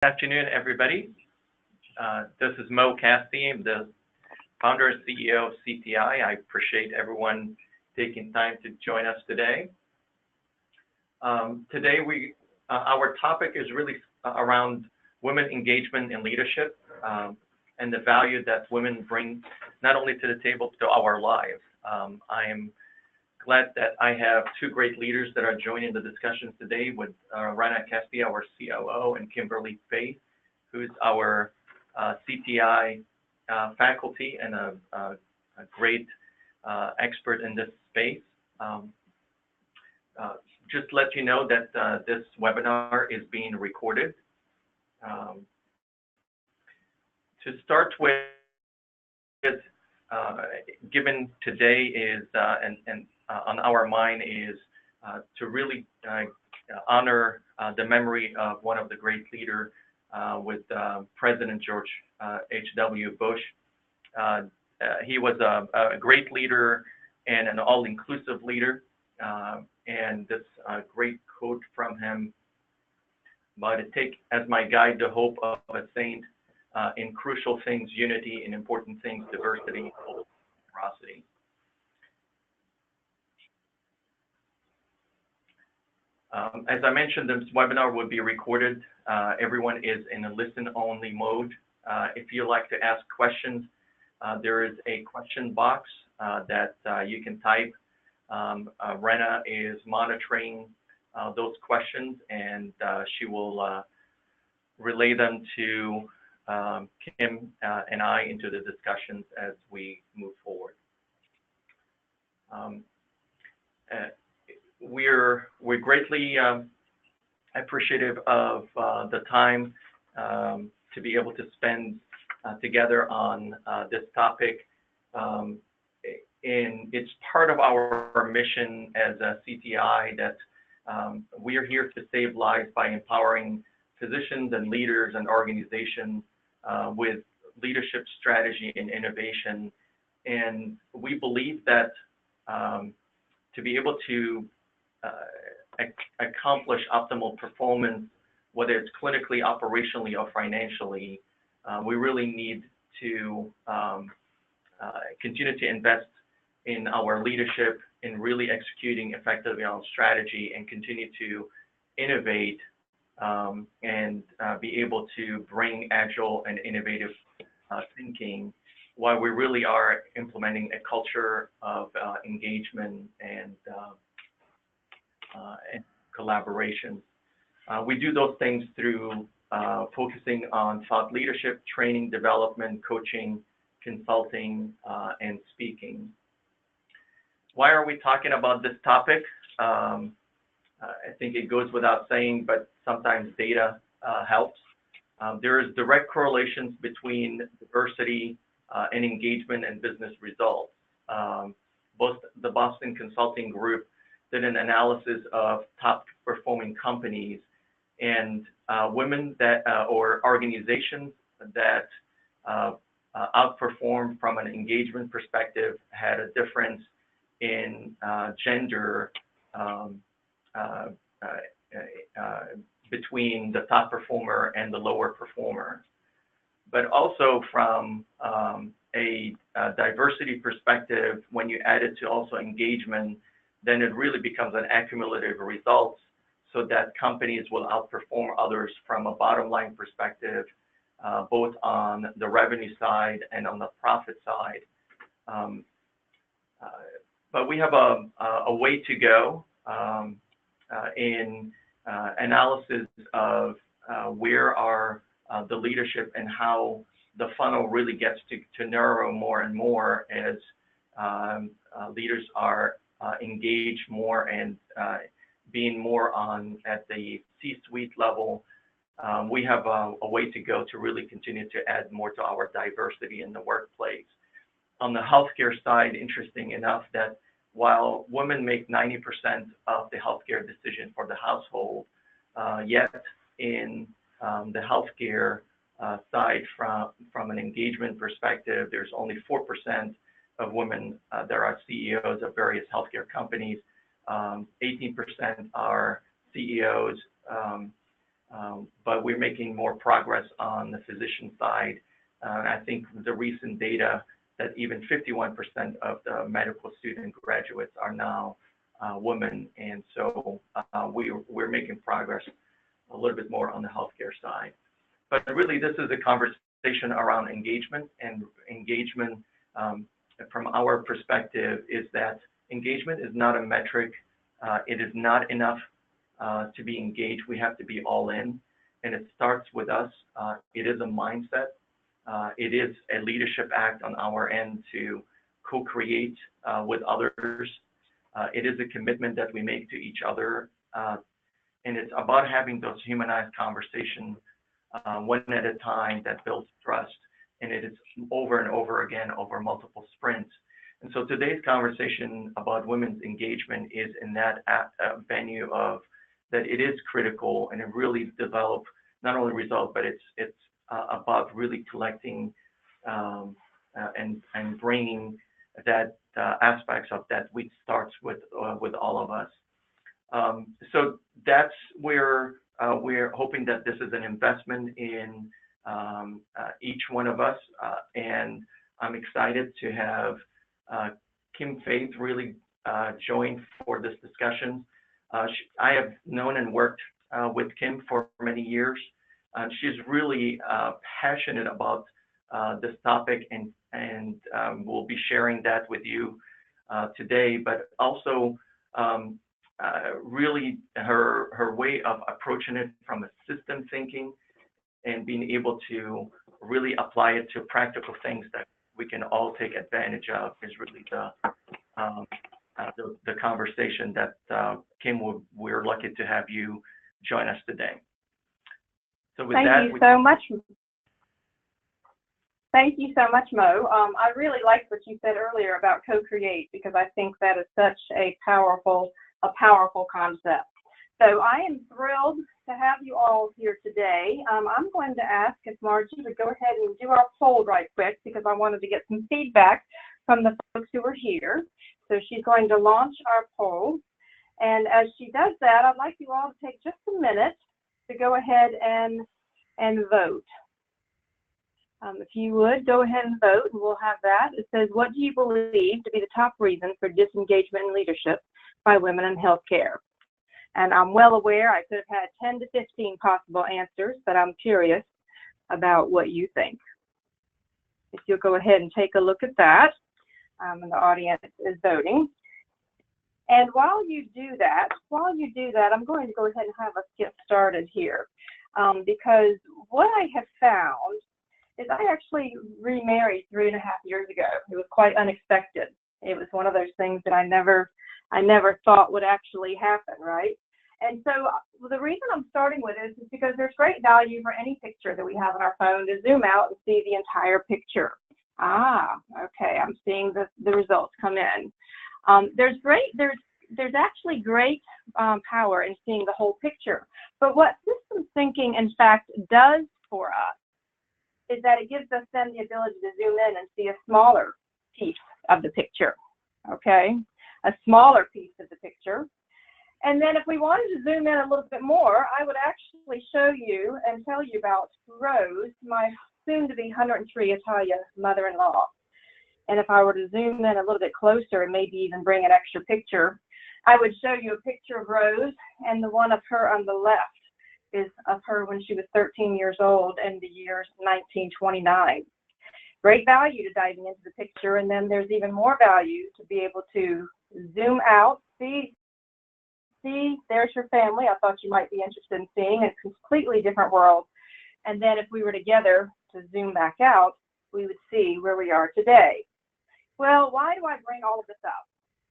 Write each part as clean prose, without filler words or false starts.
Afternoon, everybody. This is Mo Cassidy. I'm the founder and CEO of CTI. I appreciate everyone taking time to join us today. Today, our topic is really around women engagement and leadership and the value that women bring not only to the table, but to our lives. I am glad that I have two great leaders that are joining the discussions today with Rana Cassidy, our COO, and Kimberly Faith, who's our CTI faculty and a great expert in this space. Just let you know that this webinar is being recorded. To start with, given today is on our mind is to really honor the memory of one of the great leaders with President George H.W. Bush. He was a great leader and an all-inclusive leader. And this great quote from him, "But to take as my guide the hope of a saint, in crucial things, unity, in important things, diversity, generosity." As I mentioned, this webinar will be recorded. Everyone is in a listen-only mode. If you'd like to ask questions, there is a question box that you can type. Rena is monitoring those questions, and she will relay them to Kim and I into the discussions as we move forward. We're greatly appreciative of the time to be able to spend together on this topic. And it's part of our mission as a CTI that we are here to save lives by empowering physicians and leaders and organizations with leadership strategy and innovation. And we believe that to be able to accomplish optimal performance, whether it's clinically, operationally, or financially, we really need to continue to invest in our leadership, in really executing effectively on strategy, and continue to innovate and be able to bring agile and innovative thinking while we really are implementing a culture of engagement and collaboration. We do those things through focusing on thought leadership, training, development, coaching, consulting, and speaking. Why are we talking about this topic? I think it goes without saying, but sometimes data helps. There is direct correlations between diversity and engagement and business results. Both the Boston Consulting Group did an analysis of top performing companies, and women that or organizations that outperformed from an engagement perspective had a difference in gender between the top performer and the lower performer. But also from a diversity perspective, when you add it to also engagement, then it really becomes an accumulative result so that companies will outperform others from a bottom line perspective, both on the revenue side and on the profit side. But we have a way to go in analysis of where are the leadership and how the funnel really gets to narrow more and more as leaders are engaged more and being more on at the C-suite level. We have a way to go to really continue to add more to our diversity in the workplace. On the healthcare side, interesting enough that while women make 90% of the healthcare decision for the household, yet in the healthcare side from an engagement perspective, there's only 4% of women that are CEOs of various healthcare companies. 18% are CEOs but we're making more progress on the physician side. I think the recent data that even 51% of the medical student graduates are now women, and so we're making progress a little bit more on the healthcare side. But really, this is a conversation around engagement, and engagement from our perspective is that engagement is not a metric. It is not enough to be engaged. We have to be all in, and it starts with us. It is a mindset. It is a leadership act on our end to co-create with others. It is a commitment that we make to each other, and it's about having those humanized conversations one at a time that builds trust, and it is over and over again over multiple sprints. And so today's conversation about women's engagement is in that venue of that it is critical, and it really develop not only results, but it's about really collecting and bringing that aspects of that which starts with all of us. So that's where we're hoping that this is an investment in each one of us, and I'm excited to have Kim Faith really join for this discussion. I have known and worked with Kim for many years. She's really passionate about this topic, and we'll be sharing that with you today, but also really her way of approaching it from a system thinking and being able to really apply it to practical things that we can all take advantage of is really the conversation that Kim, we're lucky to have you join us today. So with that, thank you so much. Thank you so much, Mo. I really liked what you said earlier about co-create, because I think that is such a powerful concept. So I am thrilled to have you all here today. I'm going to ask if Margie would go ahead and do our poll right quick, because I wanted to get some feedback from the folks who are here. So she's going to launch our poll. And as she does that, I'd like you all to take just a minute to go ahead and vote. If you would, go ahead and vote, and we'll have that. It says, what do you believe to be the top reason for disengagement in leadership by women in healthcare? And I'm well aware I could have had 10 to 15 possible answers, but I'm curious about what you think. If you'll go ahead and take a look at that, and the audience is voting. And while you do that, I'm going to go ahead and have us get started here, because what I have found is I actually remarried 3.5 years ago. It was quite unexpected. It was one of those things that I never thought would actually happen, right? And so the reason I'm starting with this is because there's great value for any picture that we have on our phone to zoom out and see the entire picture. Okay, I'm seeing the results come in. There's actually great power in seeing the whole picture. But what systems thinking, in fact, does for us is that it gives us then the ability to zoom in and see a smaller piece of the picture, okay? A smaller piece of the picture. And then if we wanted to zoom in a little bit more, I would actually show you and tell you about Rose, my soon-to-be 103 Italian mother-in-law. And if I were to zoom in a little bit closer and maybe even bring an extra picture, I would show you a picture of Rose, and the one of her on the left is of her when she was 13 years old in the year 1929. Great value to diving into the picture, and then there's even more value to be able to zoom out, see, there's your family. I thought you might be interested in seeing a completely different world. And then if we were together to zoom back out, we would see where we are today. Well, why do I bring all of this up?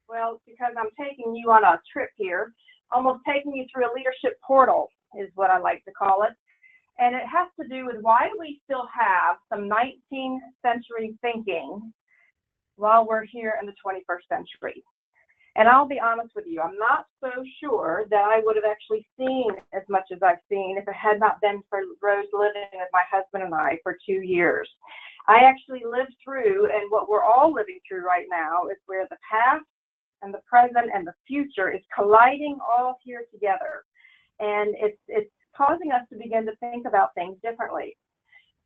Well, because I'm taking you on a trip here, almost taking you through a leadership portal is what I like to call it. And it has to do with why do we still have some 19th century thinking while we're here in the 21st century. And I'll be honest with you, I'm not so sure that I would have actually seen as much as I've seen if it had not been for Rose living with my husband and I for 2 years. I actually lived through, and what we're all living through right now is where the past and the present and the future is colliding all here together. And it's causing us to begin to think about things differently.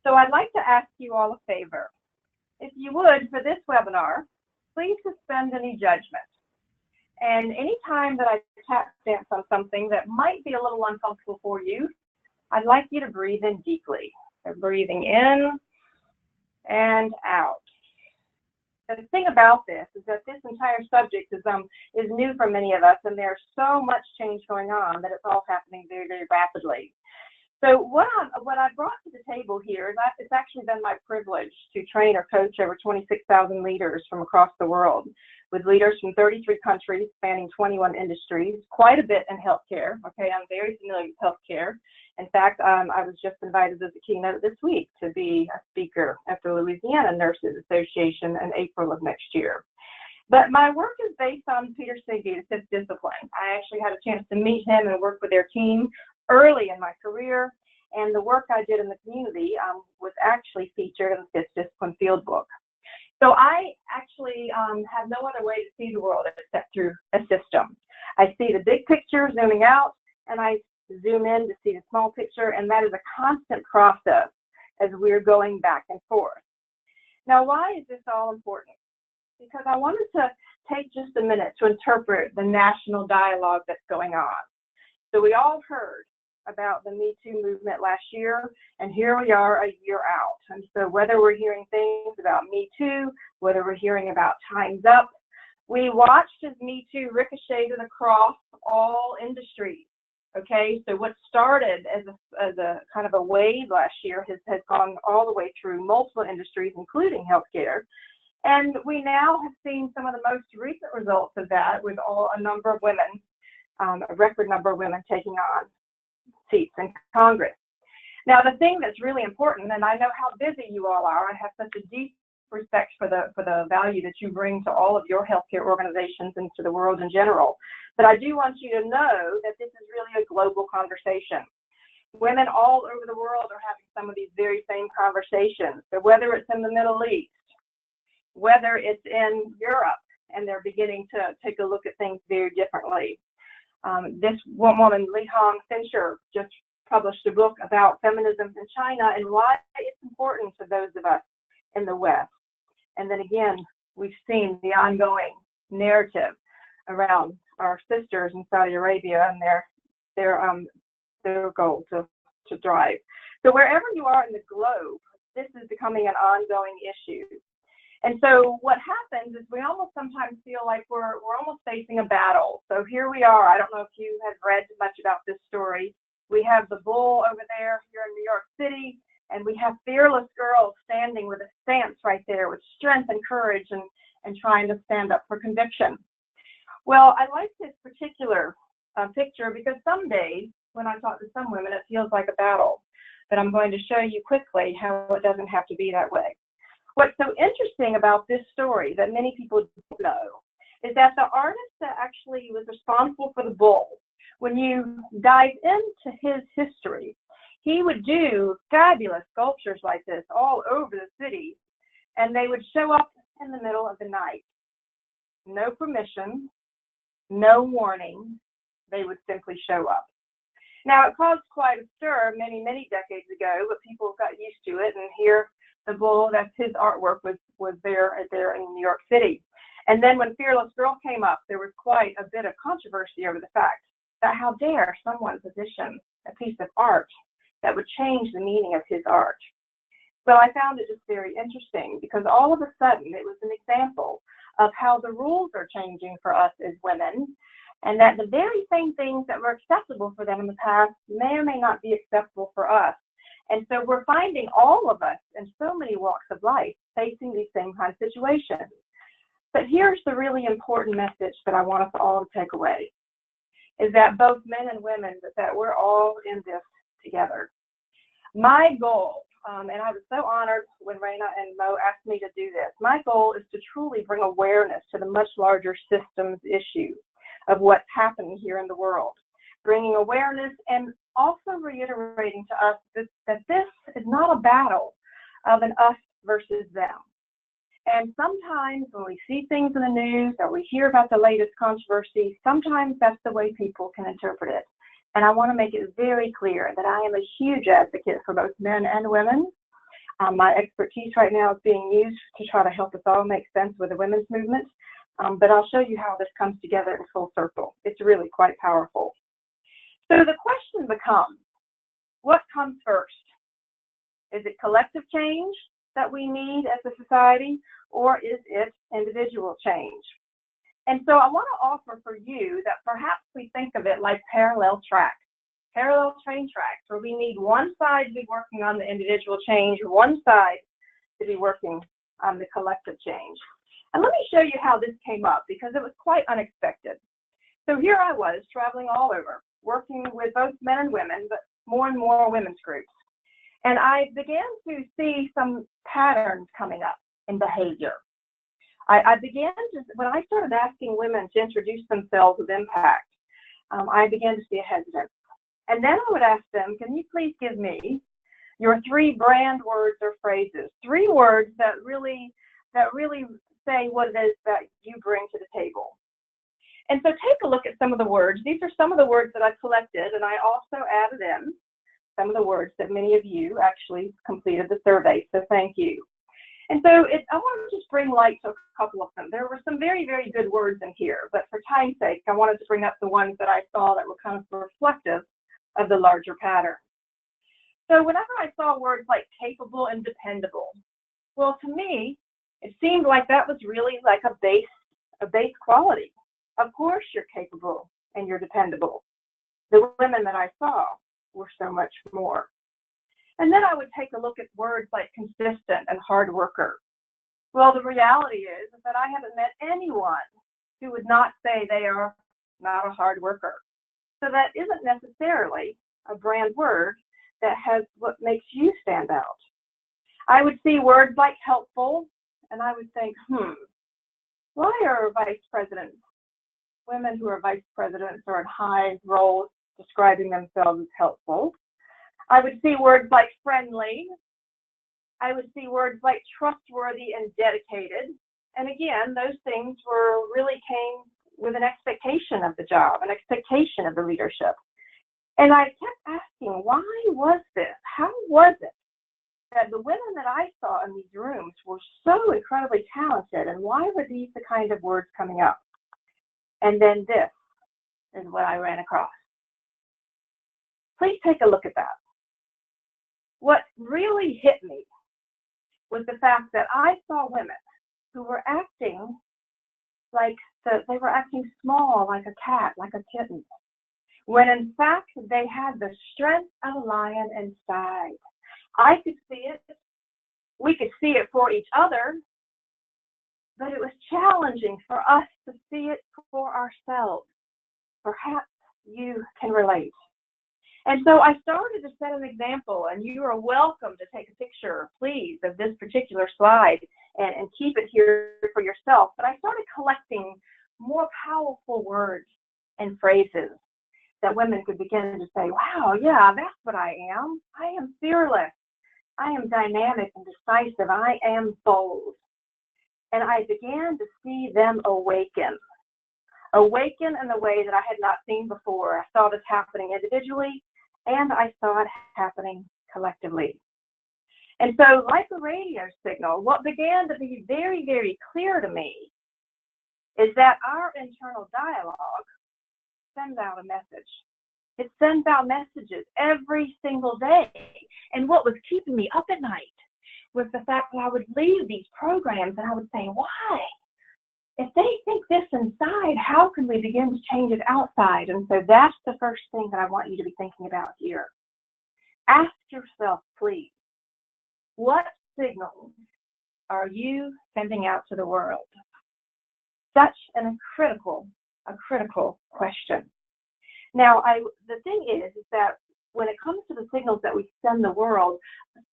So I'd like to ask you all a favor. If you would, for this webinar, please suspend any judgment. And any time that I tap dance on something that might be a little uncomfortable for you, I'd like you to breathe in deeply. So breathing in and out. The thing about this is that this entire subject is new for many of us, and there's so much change going on that it's all happening very, very rapidly. So what I brought to the table here is it's actually been my privilege to train or coach over 26,000 leaders from across the world, with leaders from 33 countries spanning 21 industries, quite a bit in healthcare. Okay, I'm very familiar with healthcare. In fact, I was just invited as a keynote this week to be a speaker at the Louisiana Nurses Association in April of next year. But my work is based on Peter Senge, the fifth discipline. I actually had a chance to meet him and work with their team early in my career, and the work I did in the community was actually featured in the fifth discipline field book. So I actually have no other way to see the world except through a system. I see the big picture zooming out, and I zoom in to see the small picture, and that is a constant process as we're going back and forth. Now, why is this all important? Because I wanted to take just a minute to interpret the national dialogue that's going on. So we all heard about the Me Too movement last year, and here we are a year out. And so whether we're hearing things about Me Too, whether we're hearing about Time's Up, we watched as Me Too ricocheted across all industries. Okay, so what started as a kind of a wave last year has gone all the way through multiple industries, including healthcare. And we now have seen some of the most recent results of that with a number of women, a record number of women taking on seats in Congress. Now, the thing that's really important, and I know how busy you all are, I have such a deep respect for the value that you bring to all of your healthcare organizations and to the world in general. But I do want you to know that this is really a global conversation. Women all over the world are having some of these very same conversations. So whether it's in the Middle East, whether it's in Europe, and they're beginning to take a look at things very differently. This one woman, Li Hong Fincher, just published a book about feminism in China and why it's important to those of us in the West. And then again, we've seen the ongoing narrative around our sisters in Saudi Arabia and their goal to drive. So wherever you are in the globe, this is becoming an ongoing issue. And so what happens is we almost sometimes feel like we're almost facing a battle. So here we are. I don't know if you have read much about this story. We have the bull over there here in New York City, and we have fearless girls standing with a stance right there with strength and courage and trying to stand up for conviction. Well, I like this particular picture because some days when I talk to some women, it feels like a battle. But I'm going to show you quickly how it doesn't have to be that way. What's so interesting about this story that many people don't know is that the artist that actually was responsible for the bull, when you dive into his history, he would do fabulous sculptures like this all over the city, and they would show up in the middle of the night. No permission, no warning, they would simply show up. Now, it caused quite a stir many, many decades ago, but people got used to it, and here the bull, that's his artwork, was there in New York City. And then when Fearless Girl came up, there was quite a bit of controversy over the fact that how dare someone position a piece of art that would change the meaning of his art. Well, I found it just very interesting because all of a sudden it was an example of how the rules are changing for us as women, and that the very same things that were acceptable for them in the past may or may not be acceptable for us. And so we're finding all of us in so many walks of life facing these same kind of situations. But here's the really important message that I want us all to take away, is that both men and women, that we're all in this together. My goal, and I was so honored when Raina and Mo asked me to do this, my goal is to truly bring awareness to the much larger systems issue of what's happening here in the world, bringing awareness and also reiterating to us that this is not a battle of an us versus them. And sometimes when we see things in the news or we hear about the latest controversy, sometimes that's the way people can interpret it. And I want to make it very clear that I am a huge advocate for both men and women. My expertise right now is being used to try to help us all make sense with the women's movement. But I'll show you how this comes together in full circle. It's really quite powerful. So the question becomes, what comes first? Is it collective change that we need as a society, or is it individual change? And so I want to offer for you that perhaps we think of it like parallel tracks, parallel train tracks, where we need one side to be working on the individual change, one side to be working on the collective change. And let me show you how this came up, because it was quite unexpected. So here I was traveling all over, working with both men and women, but more and more women's groups. And I began to see some patterns coming up in behavior. I began to, when I started asking women to introduce themselves with impact, I began to see a hesitance. And then I would ask them, can you please give me your 3 brand words or phrases, 3 words that really say what it is that you bring to the table. And so take a look at some of the words. These are some of the words that I collected, and I also added in some of the words that many of you actually completed the survey, so thank you. And so I want to just bring light to a couple of them. There were some very, very good words in here, but for time's sake, I wanted to bring up the ones that I saw that were kind of reflective of the larger pattern. So whenever I saw words like capable and dependable, well, to me, it seemed like that was really like a base quality. Of course you're capable and you're dependable. The women that I saw were so much more. And then I would take a look at words like consistent and hard worker. Well, the reality is that I haven't met anyone who would not say they are not a hard worker. So that isn't necessarily a brand word that has what makes you stand out. I would see words like helpful, and I would think, why are vice presidents, women who are vice presidents or in high roles, describing themselves as helpful? I would see words like friendly. I would see words like trustworthy and dedicated. And again, those things really came with an expectation of the job, an expectation of the leadership. And I kept asking, why was this? How was it that the women that I saw in these rooms were so incredibly talented, and why were these the kind of words coming up? And then this is what I ran across. Please take a look at that. What really hit me was the fact that I saw women who were acting like they were acting small, like a cat, like a kitten, when in fact they had the strength of a lion inside. I could see it. We could see it for each other, but it was challenging for us to see it for ourselves. Perhaps you can relate. And so I started to set an example, and you are welcome to take a picture, please, of this particular slide and keep it here for yourself. But I started collecting more powerful words and phrases that women could begin to say, wow, yeah, that's what I am. I am fearless. I am dynamic and decisive. I am bold. And I began to see them awaken in a way that I had not seen before. I saw this happening individually, and I saw it happening collectively. And so, like a radio signal, what began to be very, very clear to me is that our internal dialogue sends out a message. It sends out messages every single day. And what was keeping me up at night was the fact that I would leave these programs and I would say, why? If they think this inside, how can we begin to change it outside? And so that's the first thing that I want you to be thinking about here. Ask yourself, please, what signals are you sending out to the world? Such a critical question. Now, the thing is that when it comes to the signals that we send the world,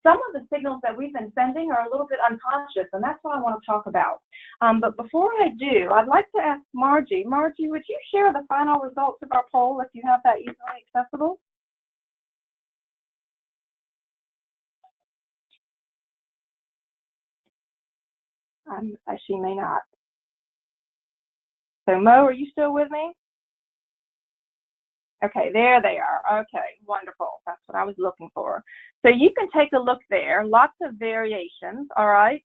some of the signals that we've been sending are a little bit unconscious, and that's what I want to talk about. But before I do, I'd like to ask Margie. Margie, would you share the final results of our poll if you have that easily accessible? She may not. So Mo, are you still with me? Okay, there they are. Okay, wonderful. That's what I was looking for. So you can take a look there. Lots of variations, all right?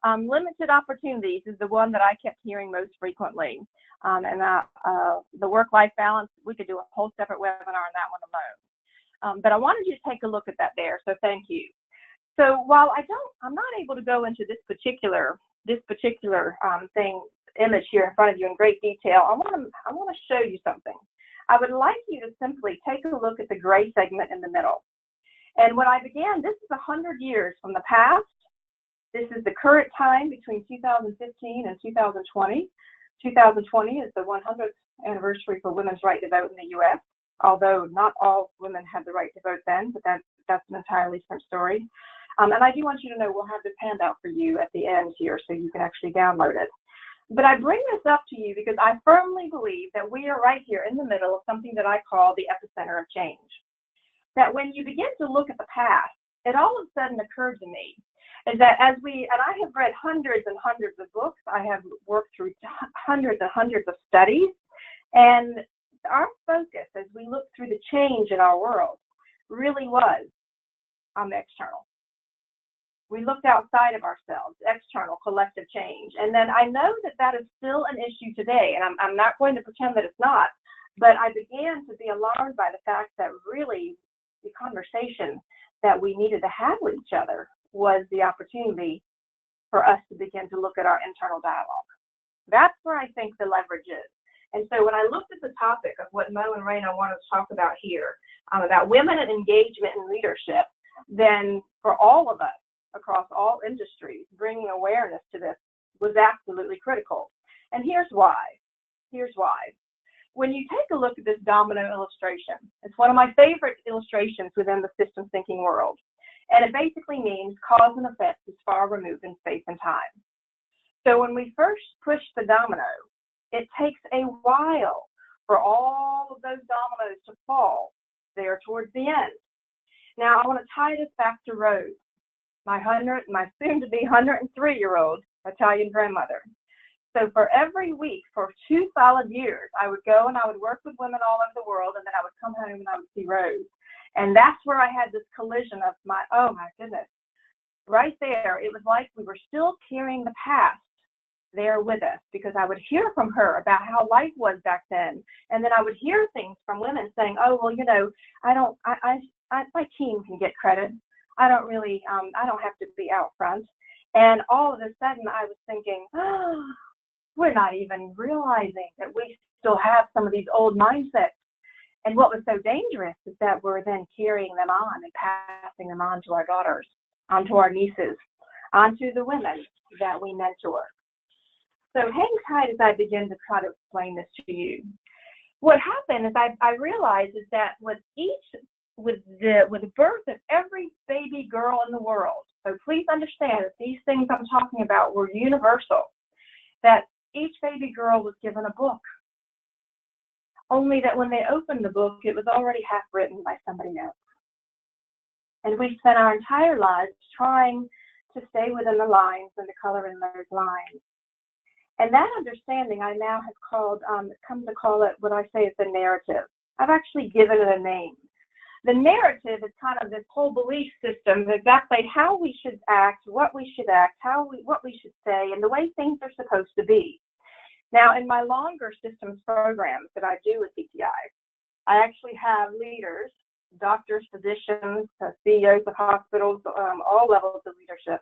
Limited opportunities is the one that I kept hearing most frequently. The work-life balance, we could do a whole separate webinar on that one alone. But I wanted you to take a look at that there, so thank you. So while I'm not able to go into this particular image here in front of you in great detail, I want to show you something. I would like you to simply take a look at the gray segment in the middle. And when I began, this is 100 years from the past. This is the current time between 2015 and 2020. 2020 is the 100th anniversary for women's right to vote in the U.S., although not all women had the right to vote then, but that's an entirely different story. And I do want you to know we'll have this handout for you at the end here so you can actually download it. But I bring this up to you because I firmly believe that we are right here in the middle of something that I call the epicenter of change. That when you begin to look at the past, it all of a sudden occurred to me is that and I have read hundreds and hundreds of books, I have worked through hundreds and hundreds of studies, and our focus as we look through the change in our world really was on the external. We looked outside of ourselves, external collective change. And then I know that is still an issue today, and I'm not going to pretend that it's not, but I began to be alarmed by the fact that really the conversation that we needed to have with each other was the opportunity for us to begin to look at our internal dialogue. That's where I think the leverage is. And so when I looked at the topic of what Mo and Raina wanted to talk about here, about women and engagement and leadership, then for all of us across all industries, bringing awareness to this was absolutely critical. And here's why. When you take a look at this domino illustration, it's one of my favorite illustrations within the systems thinking world. And it basically means cause and effect is far removed in space and time. So when we first push the domino, it takes a while for all of those dominoes to fall there towards the end. Now I want to tie this back to Rose, my soon-to-be 103-year-old Italian grandmother. So for every week, for 2 solid years, I would go and I would work with women all over the world, and then I would come home and I would see Rose. And that's where I had this collision of oh my goodness, right there. It was like we were still carrying the past there with us, because I would hear from her about how life was back then. And then I would hear things from women saying, oh, well, my team can get credit. I don't have to be out front. And all of a sudden I was thinking, oh, we're not even realizing that we still have some of these old mindsets. And what was so dangerous is that we're then carrying them on and passing them on to our daughters, onto our nieces, onto the women that we mentor. So hang tight as I begin to try to explain this to you. What happened is I realized is that with the birth of every baby girl in the world, so please understand that these things I'm talking about were universal, that each baby girl was given a book. Only that when they opened the book, it was already half written by somebody else. And we spent our entire lives trying to stay within the lines and to color in those lines. And that understanding I now have come to call it what I say is the narrative. I've actually given it a name. The narrative is kind of this whole belief system of exactly how we should act, what we should act, what we should say, and the way things are supposed to be. Now, in my longer systems programs that I do with CTI, I actually have leaders, doctors, physicians, CEOs of hospitals, all levels of leadership,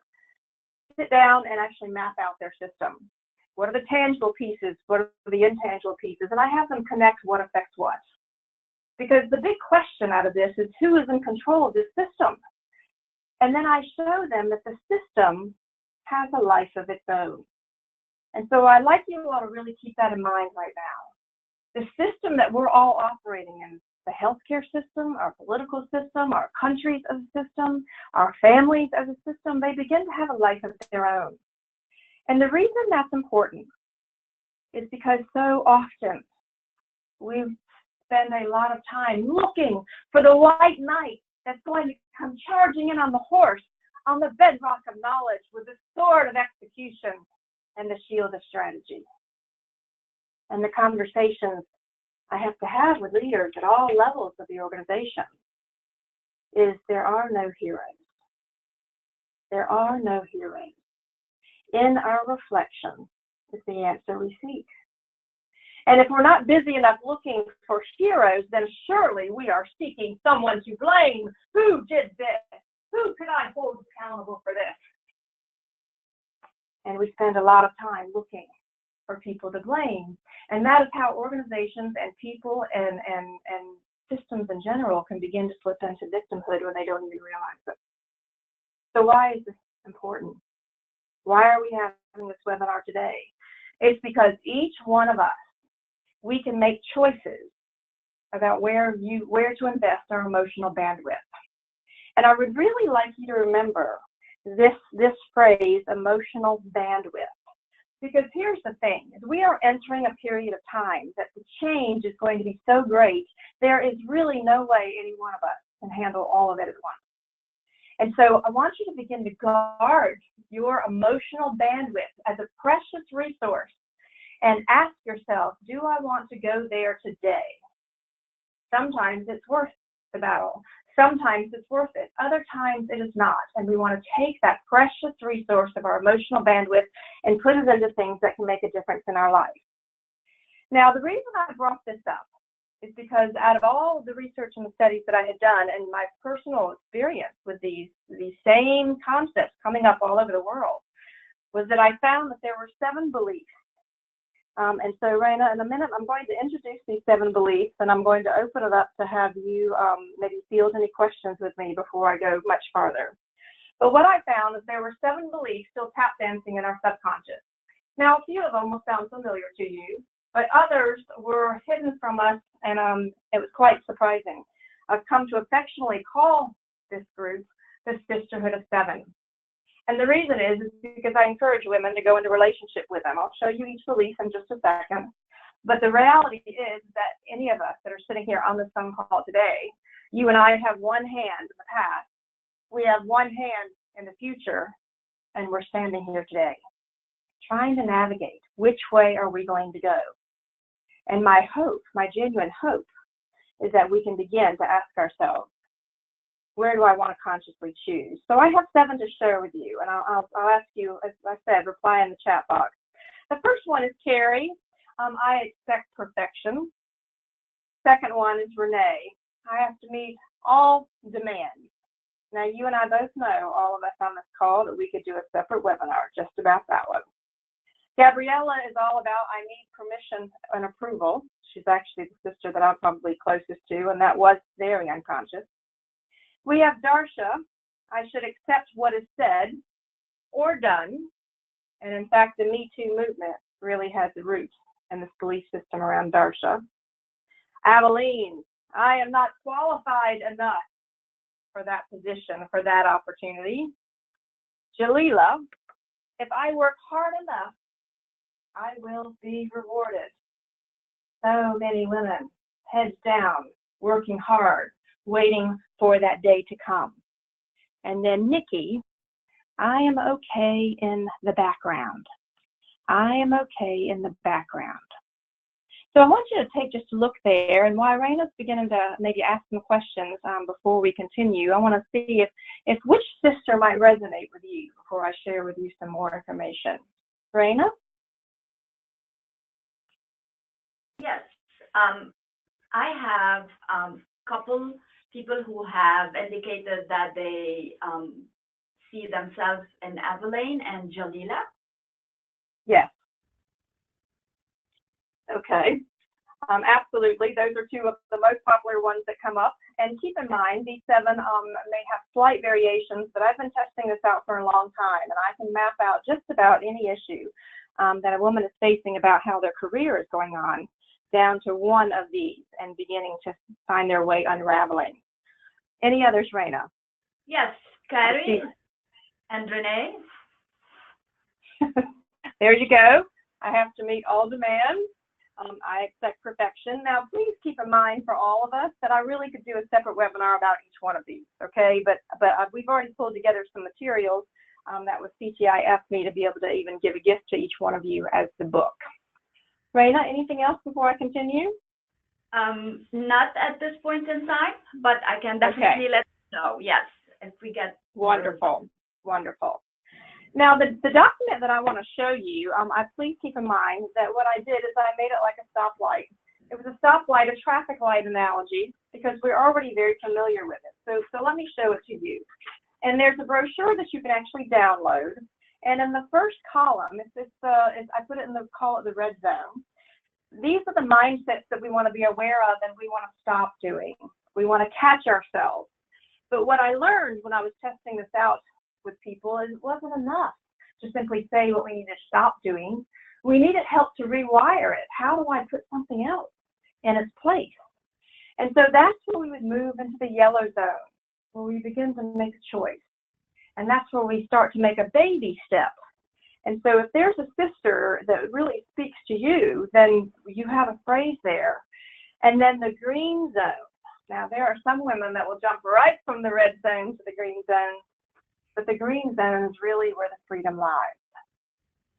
sit down and actually map out their system. What are the tangible pieces? What are the intangible pieces? And I have them connect what affects what. Because the big question out of this is who is in control of this system? And then I show them that the system has a life of its own. And so I'd like you all to really keep that in mind right now. The system that we're all operating in, the healthcare system, our political system, our countries as a system, our families as a system, they begin to have a life of their own. And the reason that's important is because so often we spend a lot of time looking for the white knight that's going to come charging in on the horse, on the bedrock of knowledge with the sword of execution and the shield of strategy. And the conversations I have to have with leaders at all levels of the organization is there are no heroes. There are no heroes. In our reflection is the answer we seek. And if we're not busy enough looking for heroes, then surely we are seeking someone to blame. Who did this? Who could I hold accountable for this? And we spend a lot of time looking for people to blame. And that is how organizations and people and systems in general can begin to slip into victimhood when they don't even realize it. So why is this important? Why are we having this webinar today? It's because each one of us, we can make choices about where to invest our emotional bandwidth. And I would really like you to remember this phrase, emotional bandwidth. Because here's the thing, is we are entering a period of time that the change is going to be so great, there is really no way any one of us can handle all of it at once. And so I want you to begin to guard your emotional bandwidth as a precious resource and ask yourself, do I want to go there today? Sometimes it's worth the battle. Sometimes it's worth it. Other times it is not. And we want to take that precious resource of our emotional bandwidth and put it into things that can make a difference in our life. Now, the reason I brought this up is because out of all of the research and the studies that I had done and my personal experience with these same concepts coming up all over the world, was that I found that there were 7 beliefs. And so, Raina, in a minute, I'm going to introduce these 7 beliefs, and I'm going to open it up to have you maybe field any questions with me before I go much farther. But what I found is there were 7 beliefs still tap dancing in our subconscious. Now, a few of them will sound familiar to you, but others were hidden from us, and it was quite surprising. I've come to affectionately call this group the Sisterhood of 7. And the reason is because I encourage women to go into relationship with them. I'll show you each belief in just a second. But the reality is that any of us that are sitting here on this phone call today, you and I have one hand in the past, we have one hand in the future, and we're standing here today, trying to navigate which way are we going to go. And my hope, my genuine hope, is that we can begin to ask ourselves, where do I want to consciously choose? So I have 7 to share with you, and I'll ask you, as I said, reply in the chat box. The first one is Carrie. I expect perfection. Second one is Renee. I have to meet all demands. Now, you and I both know, all of us on this call, that we could do a separate webinar just about that one. Gabriella is all about I need permission and approval. She's actually the sister that I'm probably closest to, and that was very unconscious. We have Darsha. I should accept what is said or done. And in fact, the Me Too movement really has the roots in this belief system around Darsha. Aveline, I am not qualified enough for that position, for that opportunity. Jalila, if I work hard enough, I will be rewarded. So many women, heads down, working hard, waiting for that day to come. And then Nikki, I am okay in the background. I am okay in the background. So I want you to take just a look there, and while Raina's beginning to maybe ask some questions before we continue, I want to see if which sister might resonate with you before I share with you some more information. Raina? Yes, I have couple people who have indicated that they see themselves in Aveline and Jalila. Yes. Okay. Absolutely. Those are 2 of the most popular ones that come up. And keep in mind, these 7 may have slight variations, but I've been testing this out for a long time, and I can map out just about any issue that a woman is facing about how their career is going on, down to one of these and beginning to find their way unraveling. Any others, Raina? Yes, Carrie and Renee. There you go. I have to meet all demands. I expect perfection. Now, please keep in mind for all of us that I really could do a separate webinar about each one of these, okay? But we've already pulled together some materials that was CTI asked me to be able to even give a gift to each one of you as the book. Raina, anything else before I continue? Not at this point in time, but I can definitely let you know. Yes, if we get wonderful, wonderful. Now, the document that I want to show you, please keep in mind that what I did is I made it like a stoplight. It was a stoplight, a traffic light analogy, because we're already very familiar with it. So let me show it to you. And there's a brochure that you can actually download. And in the first column, I put it in call it the red zone. These are the mindsets that we want to be aware of and we want to stop doing. We want to catch ourselves. But what I learned when I was testing this out with people is it wasn't enough to simply say what we need to stop doing. We needed help to rewire it. How do I put something else in its place? And so that's where we would move into the yellow zone, where we begin to make a choice. And that's where we start to make a baby step. And so if there's a sister that really speaks to you, then you have a phrase there. And then the green zone. Now, there are some women that will jump right from the red zone to the green zone, but the green zone is really where the freedom lies.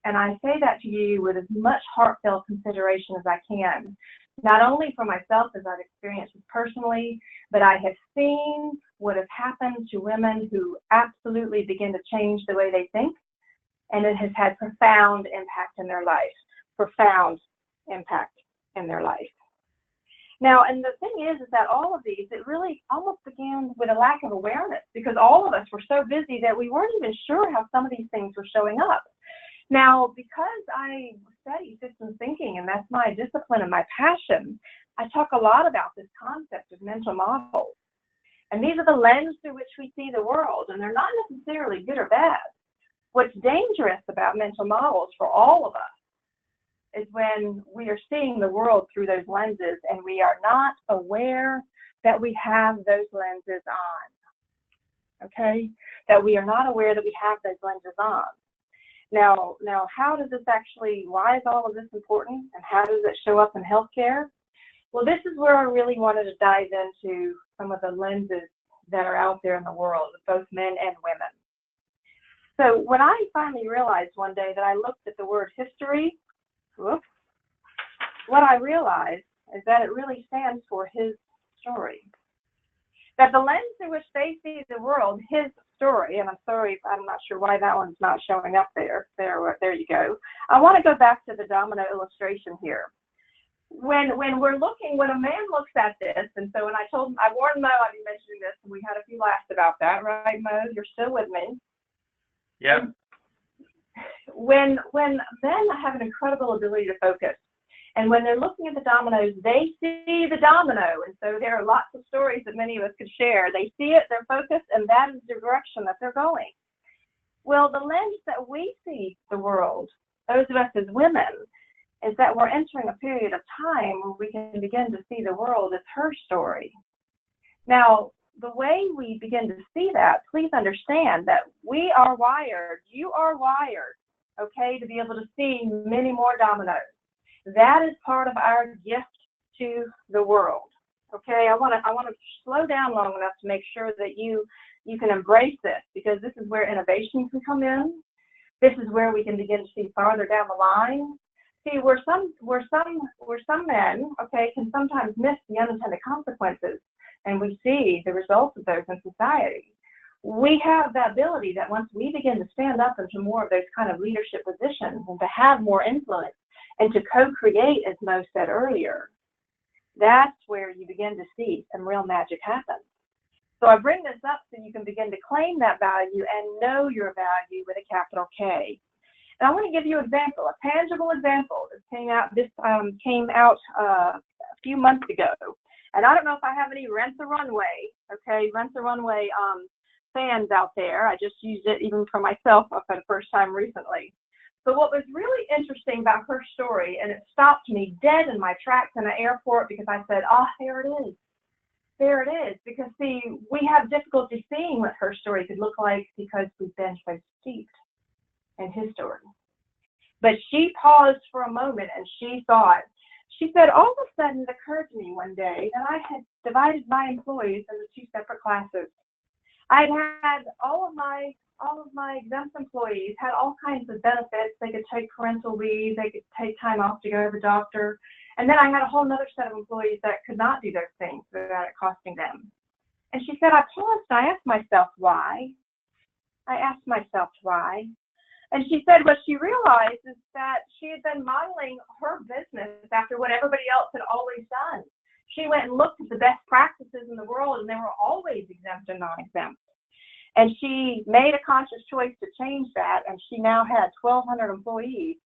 And I say that to you with as much heartfelt consideration as I can, not only for myself as I've experienced it personally, but I have seen what has happened to women who absolutely begin to change the way they think, and it has had profound impact in their life, profound impact in their life. Now, and the thing is that all of these, it really almost began with a lack of awareness because all of us were so busy that we weren't even sure how some of these things were showing up. Now, because I study systems thinking and that's my discipline and my passion, I talk a lot about this concept of mental models. And these are the lens through which we see the world, and they're not necessarily good or bad. What's dangerous about mental models for all of us is when we are seeing the world through those lenses and we are not aware that we have those lenses on, okay? That we are not aware that we have those lenses on. Now, how does this actually, why is all of this important and how does it show up in healthcare? Well, this is where I really wanted to dive into some of the lenses that are out there in the world, both men and women. So when I finally realized one day that I looked at the word history, what I realized is that it really stands for his story. That the lens through which they see the world, his story, and I'm sorry, I'm not sure why that one's not showing up there. There you go. I want to go back to the domino illustration here. When a man looks at this, and so when I warned Mo I'd be mentioning this, and we had a few laughs about that, right, Mo? You're still with me. Yeah. When men have an incredible ability to focus, and when they're looking at the dominoes, they see the domino, and so there are lots of stories that many of us could share. They see it, they're focused, and that is the direction that they're going. Well, the lens that we see the world, those of us as women, is that we're entering a period of time where we can begin to see the world as her story. Now, the way we begin to see that, please understand that we are wired, you are wired, okay, to be able to see many more dominoes. That is part of our gift to the world, okay? I want to slow down long enough to make sure that you can embrace this, because this is where innovation can come in. This is where we can begin to see farther down the line. See, where some men, okay, can sometimes miss the unintended consequences, and we see the results of those in society. We have the ability that once we begin to stand up into more of those kind of leadership positions and to have more influence and to co-create, as Mo said earlier, that's where you begin to see some real magic happen. So I bring this up so you can begin to claim that value and know your value with a capital K. And I want to give you an example, a tangible example. This came out a few months ago. And I don't know if I have any Rent the Runway, okay, Rent the Runway fans out there. I just used it even for myself for the first time recently. So what was really interesting about her story, and it stopped me dead in my tracks in the airport because I said, there it is. There it is. Because, see, we have difficulty seeing what her story could look like because we've been so steeped in his story. But she paused for a moment and she thought. She said, all of a sudden it occurred to me one day that I had divided my employees into two separate classes. I had all of my exempt employees had all kinds of benefits. They could take parental leave, they could take time off to go to the doctor, And then I had a whole other set of employees that could not do those things without it costing them. And she said, I paused, I asked myself why. And she said what she realized is that she had been modeling her business after what everybody else had always done. She went and looked at the best practices in the world, and they were always exempt and non-exempt. And she made a conscious choice to change that, and she now had 1,200 employees.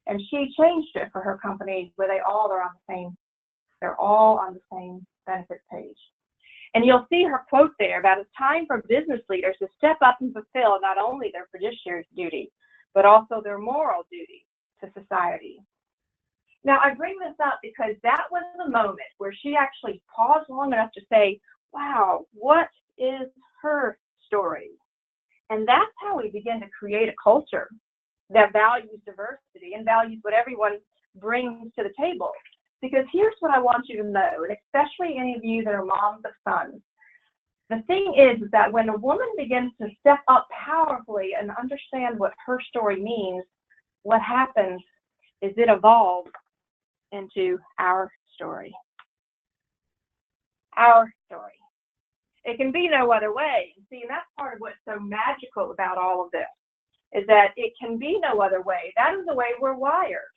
And she changed it for her company where they're all on the same benefits page. And you'll see her quote there about it's time for business leaders to step up and fulfill not only their fiduciary duty, but also their moral duty to society. Now, I bring this up because that was the moment where she actually paused long enough to say, wow, what is her story? And that's how we begin to create a culture that values diversity and values what everyone brings to the table. Because here's what I want you to know, and especially any of you that are moms of sons. The thing is that when a woman begins to step up powerfully and understand what her story means, what happens is it evolves into our story. Our story. It can be no other way. See, and that's part of what's so magical about all of this, is that it can be no other way. That is the way we're wired.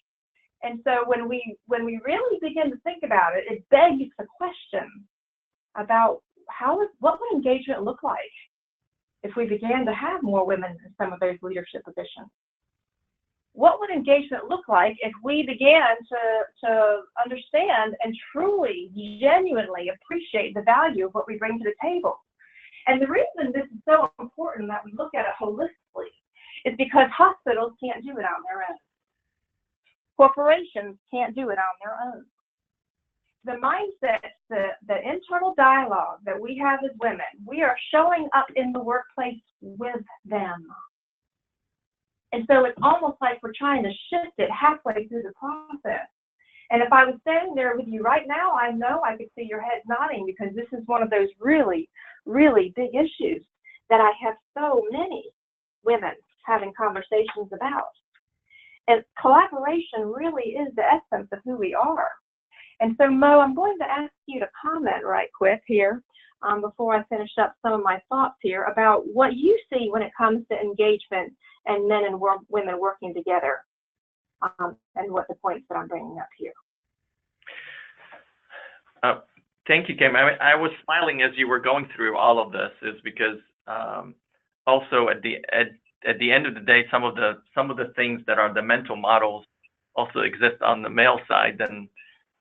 And so when we really begin to think about it, it begs the question about what would engagement look like if we began to have more women in some of those leadership positions? What would engagement look like if we began to understand and truly, genuinely appreciate the value of what we bring to the table? And the reason this is so important that we look at it holistically is because hospitals can't do it on their own. Corporations can't do it on their own. The mindset, the internal dialogue that we have as women, we are showing up in the workplace with them. And so it's almost like we're trying to shift it halfway through the process. And if I was standing there with you right now, I know I could see your head nodding, because this is one of those really, really big issues that I have so many women having conversations about. And collaboration really is the essence of who we are. And so, Mo, I'm going to ask you to comment right quick here before I finish up some of my thoughts here about what you see when it comes to engagement and men and women working together, and what the points that I'm bringing up here. Thank you, Kim. I was smiling as you were going through all of this, is because also at the end of the day, some of the things that are the mental models also exist on the male side than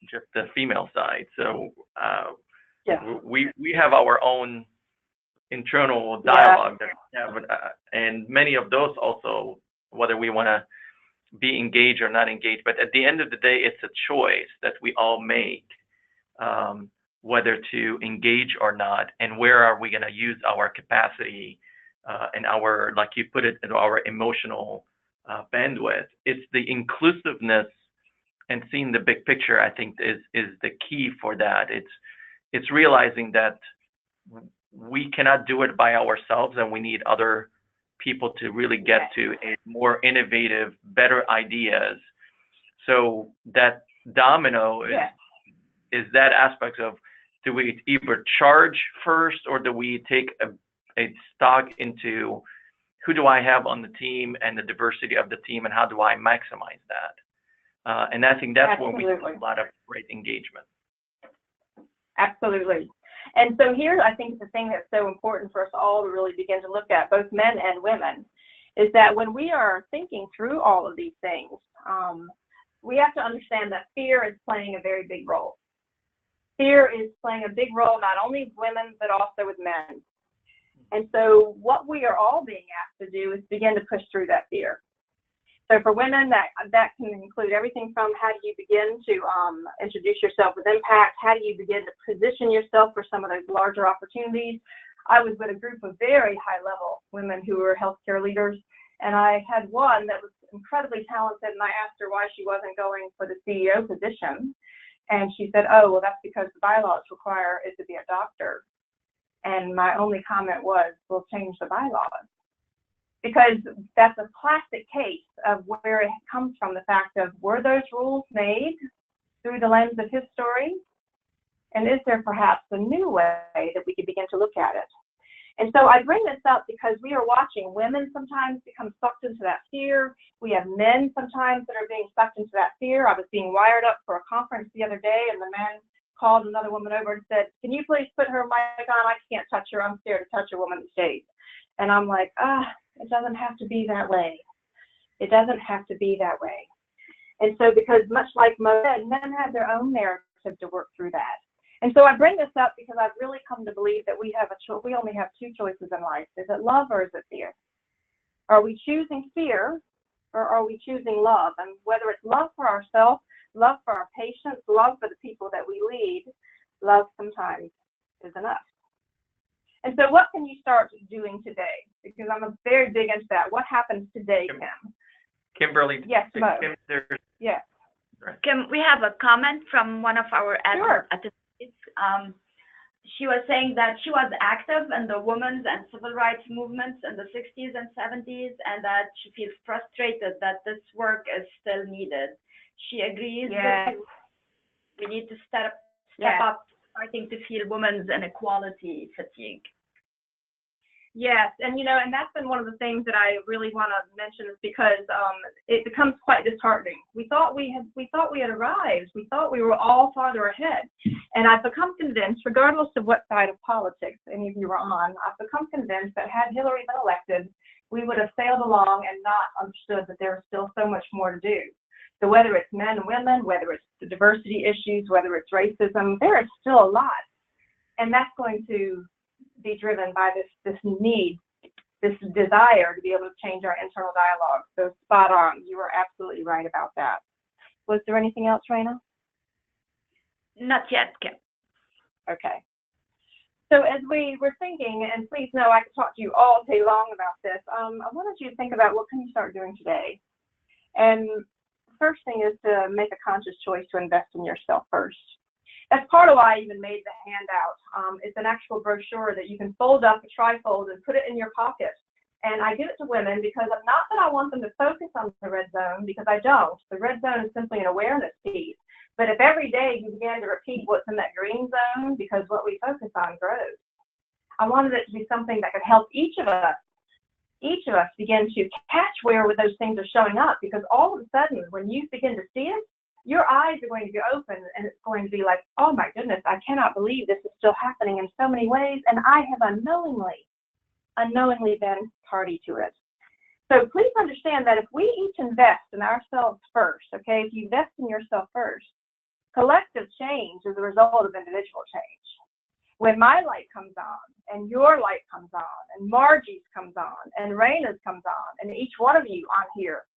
just the female side. So we have our own internal dialogue that we have, and many of those also, whether we want to be engaged or not engaged, but at the end of the day, it's a choice that we all make, whether to engage or not, and where are we going to use our capacity and our, like you put it, our emotional bandwidth. It's the inclusiveness and seeing the big picture, I think, is the key for that. It's realizing that we cannot do it by ourselves, and we need other people to really get to a more innovative, better ideas. So that domino is that aspect of, do we either charge first, or do we take a stock into who do I have on the team and the diversity of the team, and how do I maximize that? And I think that's where we see a lot of great engagement. Absolutely. And so here, I think the thing that's so important for us all to really begin to look at, both men and women, is that when we are thinking through all of these things, we have to understand that fear is playing a very big role. Fear is playing a big role not only with women, but also with men. And so what we are all being asked to do is begin to push through that fear. So for women, that can include everything from how do you begin to introduce yourself with impact, how do you begin to position yourself for some of those larger opportunities. I was with a group of very high-level women who were healthcare leaders, and I had one that was incredibly talented, and I asked her why she wasn't going for the CEO position. And she said, oh, well, that's because the bylaws require it to be a doctor. And my only comment was, we'll change the bylaws. Because that's a classic case of where it comes from, the fact of, were those rules made through the lens of his story? And is there perhaps a new way that we could begin to look at it? And so I bring this up because we are watching women sometimes become sucked into that fear. We have men sometimes that are being sucked into that fear. I was being wired up for a conference the other day, and the man called another woman over and said, "Can you please put her mic on? I can't touch her. I'm scared to touch a woman these days." And I'm like, it doesn't have to be that way. It doesn't have to be that way. And so because much like men have their own narrative to work through that. And so I bring this up because I've really come to believe that we only have two choices in life. Is it love or is it fear? Are we choosing fear or are we choosing love? And whether it's love for ourselves, love for our patients, love for the people that we lead, love sometimes is enough. And so what can you start doing today? Because I'm very big into that. What happens today, Kim? Kimberly. Yes, Mo. Yes. Kim, we have a comment from one of our attendees. She was saying that she was active in the women's and civil rights movements in the 60s and 70s, and that she feels frustrated that this work is still needed. She agrees that we need to step up, starting to feel women's inequality fatigue. Yes, and and that's been one of the things that I really want to mention is because it becomes quite disheartening. We thought we had arrived. We thought we were all farther ahead, and I've become convinced, regardless of what side of politics any of you are on, I've become convinced that had Hillary been elected, we would have sailed along and not understood that there was still so much more to do. So whether it's men and women, whether it's the diversity issues, whether it's racism, there is still a lot, and that's going to be driven by this need, this desire to be able to change our internal dialogue. So spot on. You are absolutely right about that. Was there anything else, Raina? Not yet, Kim. Okay. So as we were thinking, and please know I could talk to you all day long about this, I wanted you to think about what can you start doing today. And the first thing is to make a conscious choice to invest in yourself first. That's part of why I even made the handout. It's an actual brochure that you can fold up, a trifold, and put it in your pocket. And I give it to women because not that I want them to focus on the red zone, because I don't. The red zone is simply an awareness piece. But if every day you began to repeat what's in that green zone, because what we focus on grows. I wanted it to be something that could help each of us begin to catch where those things are showing up, because all of a sudden, when you begin to see it, your eyes are going to be open and it's going to be like, oh my goodness, I cannot believe this is still happening in so many ways, and I have unknowingly been party to it. So please understand that if we each invest in ourselves first, okay, if you invest in yourself first, collective change is a result of individual change. When my light comes on, and your light comes on, and Margie's comes on, and Raina's comes on, and each one of you on here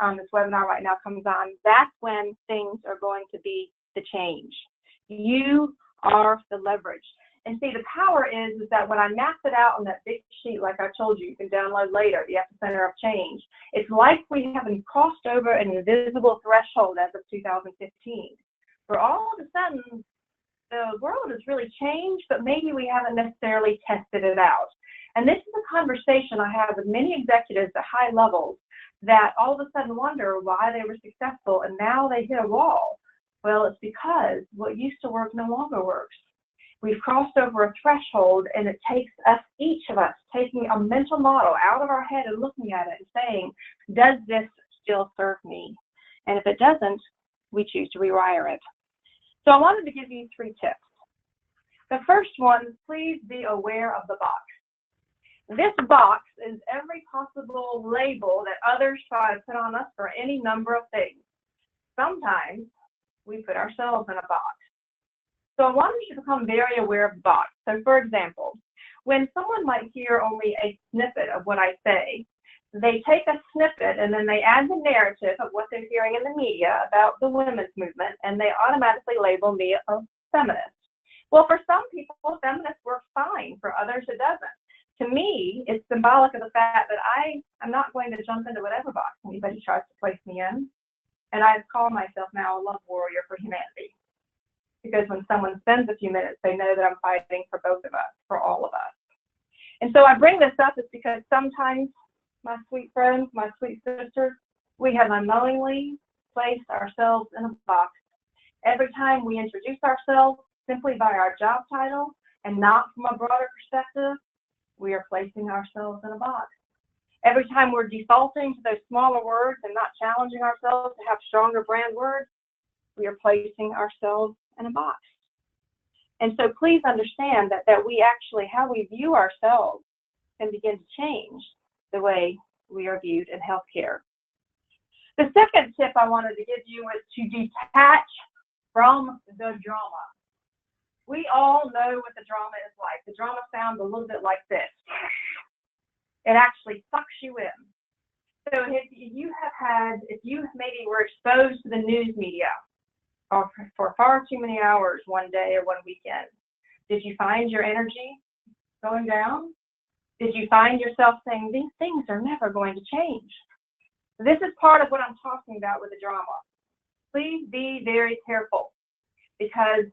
on this webinar right now comes on, that's when things are going to be the change. You are the leverage. And see, the power is that when I map it out on that big sheet, like I told you, you can download later, the epicenter of change, it's like we haven't crossed over an invisible threshold as of 2015, where all of a sudden the world has really changed, but maybe we haven't necessarily tested it out. And this is a conversation I have with many executives at high levels that all of a sudden wonder why they were successful and now they hit a wall. Well, it's because what used to work no longer works. We've crossed over a threshold, and it takes us, each of us, taking a mental model out of our head and looking at it and saying, does this still serve me? And if it doesn't, we choose to rewire it. So I wanted to give you 3 tips. The first one, please be aware of the box. This box is every possible label that others try to put on us for any number of things. Sometimes we put ourselves in a box. So I want you to become very aware of the box. So for example, when someone might hear only a snippet of what I say, they take a snippet and then they add the narrative of what they're hearing in the media about the women's movement, and they automatically label me a feminist. Well, for some people, feminist works fine. For others, it doesn't. To me, it's symbolic of the fact that I'm not going to jump into whatever box anybody tries to place me in. And I call myself now a love warrior for humanity. Because when someone spends a few minutes, they know that I'm fighting for both of us, for all of us. And so I bring this up is because sometimes, my sweet friends, my sweet sisters, we have unknowingly placed ourselves in a box. Every time we introduce ourselves simply by our job title and not from a broader perspective, we are placing ourselves in a box. Every time we're defaulting to those smaller words and not challenging ourselves to have stronger brand words, we are placing ourselves in a box. And so please understand that we actually, how we view ourselves can begin to change the way we are viewed in healthcare. The second tip I wanted to give you is to detach from the drama. We all know what the drama is like. The drama sounds a little bit like this. It actually sucks you in. So if you maybe were exposed to the news media for far too many hours one day or one weekend, did you find your energy going down? Did you find yourself saying, these things are never going to change? This is part of what I'm talking about with the drama. Please be very careful, because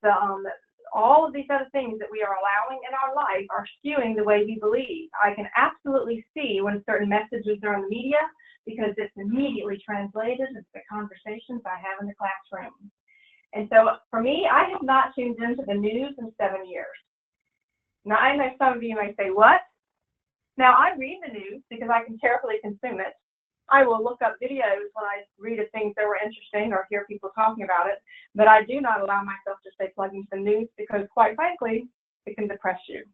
all of these other things that we are allowing in our life are skewing the way we believe. I can absolutely see when certain messages are in the media, because it's immediately translated into the conversations I have in the classroom. And so for me, I have not tuned into the news in 7 years. Now, I know some of you may say, what? Now, I read the news because I can carefully consume it. I will look up videos when I read of things that were interesting or hear people talking about it, but I do not allow myself to stay plugged into the news, because quite frankly, it can depress you.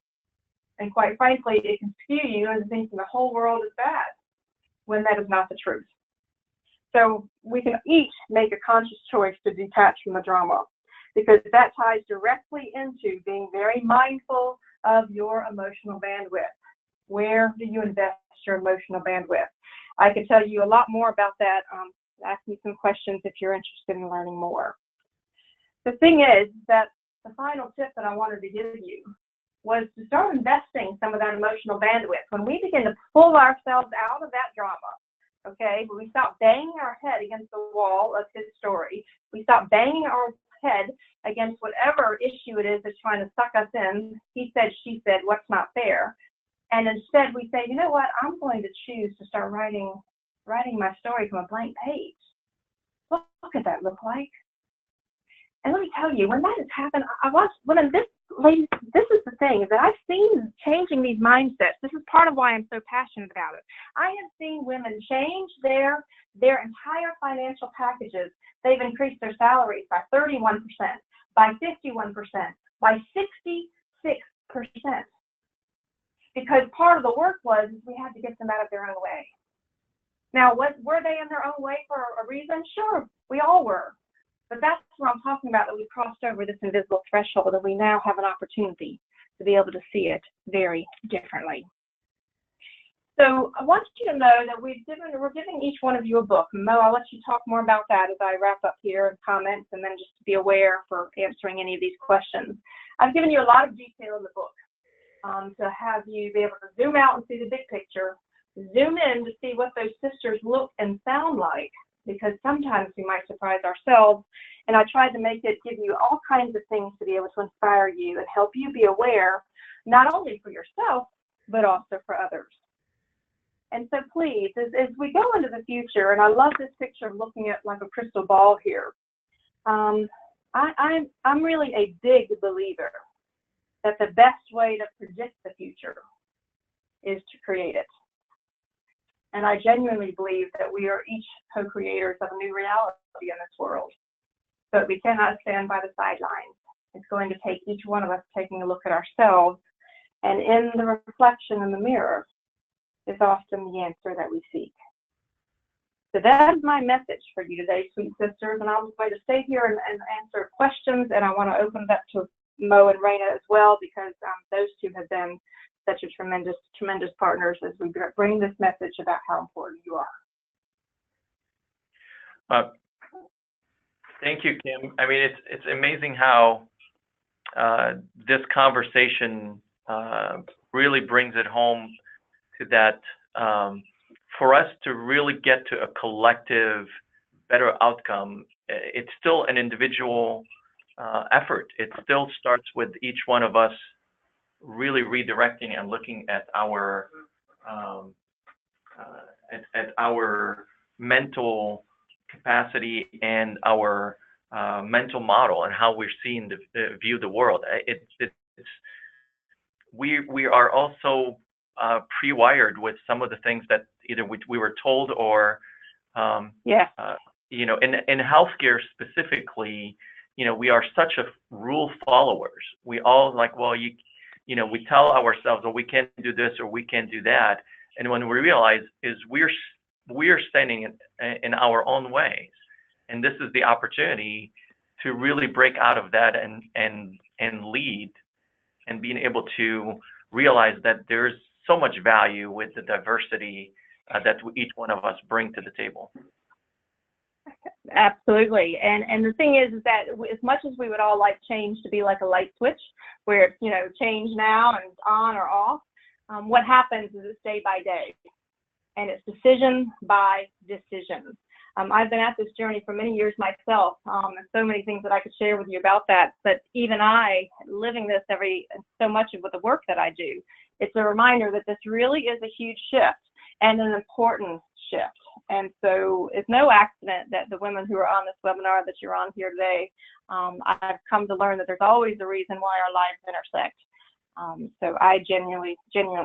And quite frankly, it can skew you into thinking the whole world is bad, when that is not the truth. So we can each make a conscious choice to detach from the drama, because that ties directly into being very mindful of your emotional bandwidth. Where do you invest your emotional bandwidth? I can tell you a lot more about that. Ask me some questions if you're interested in learning more. The thing is that the final tip that I wanted to give you was to start investing some of that emotional bandwidth. When we begin to pull ourselves out of that drama, okay, when we stop banging our head against the wall of his story, we stop banging our head against whatever issue it is that's trying to suck us in, he said, she said, what's not fair. And instead we say, you know what, I'm going to choose to start writing my story from a blank page. What could that look like? And let me tell you, when that has happened, this is the thing, is that I've seen changing these mindsets. This is part of why I'm so passionate about it. I have seen women change their entire financial packages. They've increased their salaries by 31%, by 51%, by 66%. Because part of the work was we had to get them out of their own way. Now, were they in their own way for a reason? Sure, we all were. But that's what I'm talking about, that we crossed over this invisible threshold, and we now have an opportunity to be able to see it very differently. So I want you to know that we're giving each one of you a book. Mo, I'll let you talk more about that as I wrap up here and comments, and then just to be aware for answering any of these questions. I've given you a lot of detail in the book. To have you be able to zoom out and see the big picture, zoom in to see what those sisters look and sound like, because sometimes we might surprise ourselves. And I tried to give you all kinds of things to be able to inspire you and help you be aware, not only for yourself, but also for others. And so please, as we go into the future, and I love this picture of looking at like a crystal ball here, I'm really a big believer that the best way to predict the future is to create it. And I genuinely believe that we are each co-creators of a new reality in this world. But we cannot stand by the sidelines. It's going to take each one of us taking a look at ourselves, and in the reflection in the mirror is often the answer that we seek. So that is my message for you today, sweet sisters, and I'm going to stay here and answer questions, and I want to open it up to Mo and Raina as well, because those two have been such a tremendous partners as we bring this message about how important you are. Thank you, Kim. I mean, it's amazing how this conversation really brings it home to that for us to really get to a collective, better outcome. It's still an individual effort. It still starts with each one of us really redirecting and looking at our mental capacity and our mental model and how we're seeing view the world. We are also pre-wired with some of the things that either we were told or you know, in healthcare specifically, you know, we are such a rule followers. We all like, well, you know, we tell ourselves, well, we can't do this or we can't do that, and when we realize is we're standing in our own ways, and this is the opportunity to really break out of that and lead, and being able to realize that there's so much value with the diversity that each one of us bring to the table. Absolutely. And the thing is that as much as we would all like change to be like a light switch where it's, you know, change now and it's on or off, what happens is it's day by day, and it's decision by decision. I've been at this journey for many years myself. There's so many things that I could share with you about that, but even I, living this so much of the work that I do, it's a reminder that this really is a huge shift and an important shift. And so it's no accident that the women who are on this webinar that you're on here today, I've come to learn that there's always a reason why our lives intersect. So I genuinely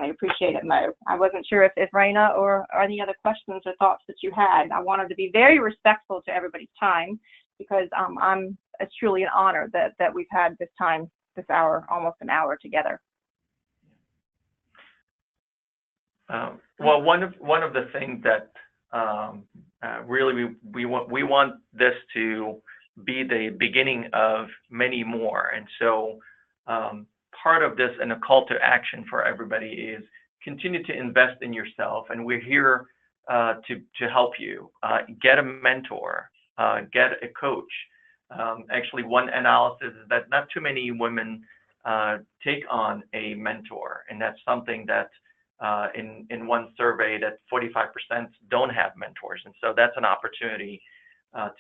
appreciate it, Mo. I wasn't sure if Raina or any other questions or thoughts that you had. I wanted to be very respectful to everybody's time because it's truly an honor that we've had this hour, almost an hour together. Well, one of the things that really we want this to be the beginning of many more, and so part of this and a call to action for everybody is continue to invest in yourself, and we're here to help you. Get a mentor, get a coach. Actually, one analysis is that not too many women take on a mentor, and that's something that in one survey that 45% don't have mentors, and so that's an opportunity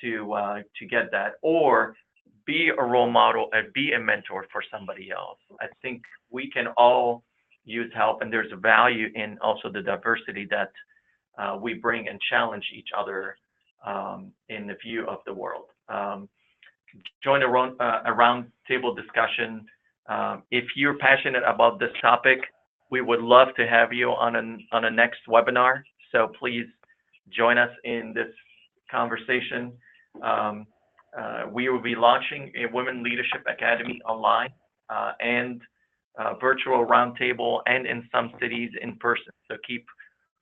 to get that, or be a role model and be a mentor for somebody else. I think we can all use help, and there's a value in also the diversity that we bring and challenge each other in the view of the world. Join a round table discussion. If you're passionate about this topic, we would love to have you on a next webinar. So please join us in this conversation. We will be launching a Women Leadership Academy online and virtual roundtable, and in some cities in person. So keep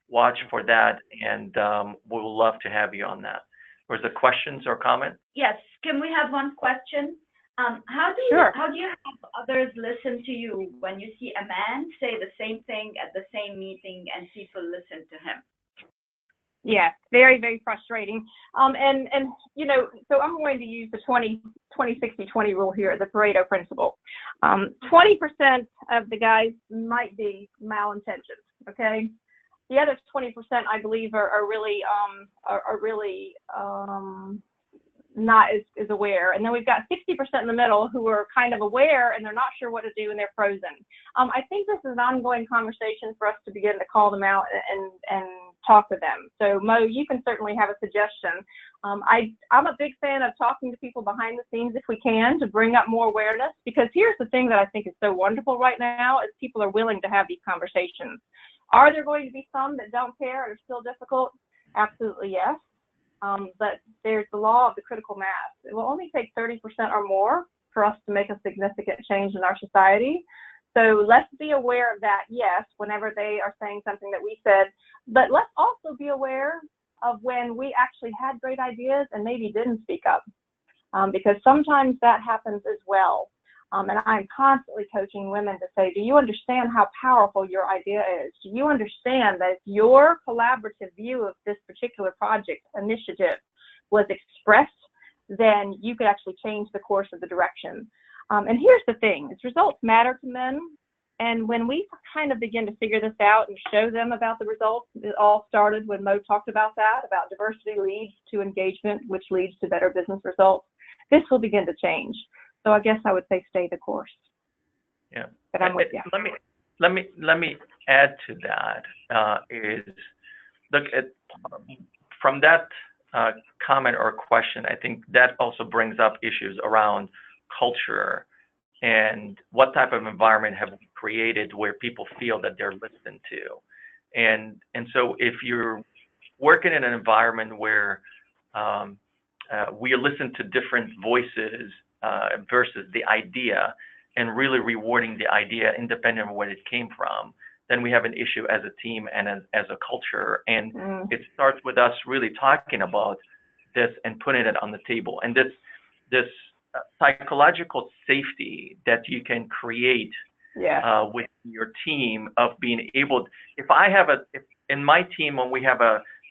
watch for that, and we'll love to have you on that. Was there questions or comments? Yes. Can we have one question? How do you have others listen to you when you see a man say the same thing at the same meeting and people listen to him? Yeah, very, very frustrating. And you know, so I'm going to use the 20-60-20 rule here, the Pareto principle. 20% of the guys might be malintentioned, okay? The other 20%, I believe, are really not as aware. And then we've got 60% in the middle who are kind of aware and they're not sure what to do and they're frozen. I think this is an ongoing conversation for us to begin to call them out and talk with them. So Mo, you can certainly have a suggestion. I'm a big fan of talking to people behind the scenes if we can, to bring up more awareness, because here's the thing that I think is so wonderful right now is people are willing to have these conversations. Are there going to be some that don't care and are still difficult? Absolutely yes. But there's the law of the critical mass. It will only take 30% or more for us to make a significant change in our society. So let's be aware of that, yes, whenever they are saying something that we said, but let's also be aware of when we actually had great ideas and maybe didn't speak up, because sometimes that happens as well. And I'm constantly coaching women to say, do you understand how powerful your idea is? Do you understand that if your collaborative view of this particular project initiative was expressed, then you could actually change the course of the direction? And here's the thing, is results matter to men. And when we kind of begin to figure this out and show them about the results, it all started when Mo talked about that, about diversity leads to engagement, which leads to better business results. This will begin to change. So I guess I would say stay the course. Yeah. But I'm with you. Let me add to that. Is look at from that comment or question, I think that also brings up issues around culture and what type of environment have we created where people feel that they're listened to. And so if you're working in an environment where we listen to different voices versus the idea and really rewarding the idea independent of where it came from, then we have an issue as a team and as a culture. And it starts with us really talking about this and putting it on the table. And this psychological safety that you can create with your team of being able, if in my team, when we have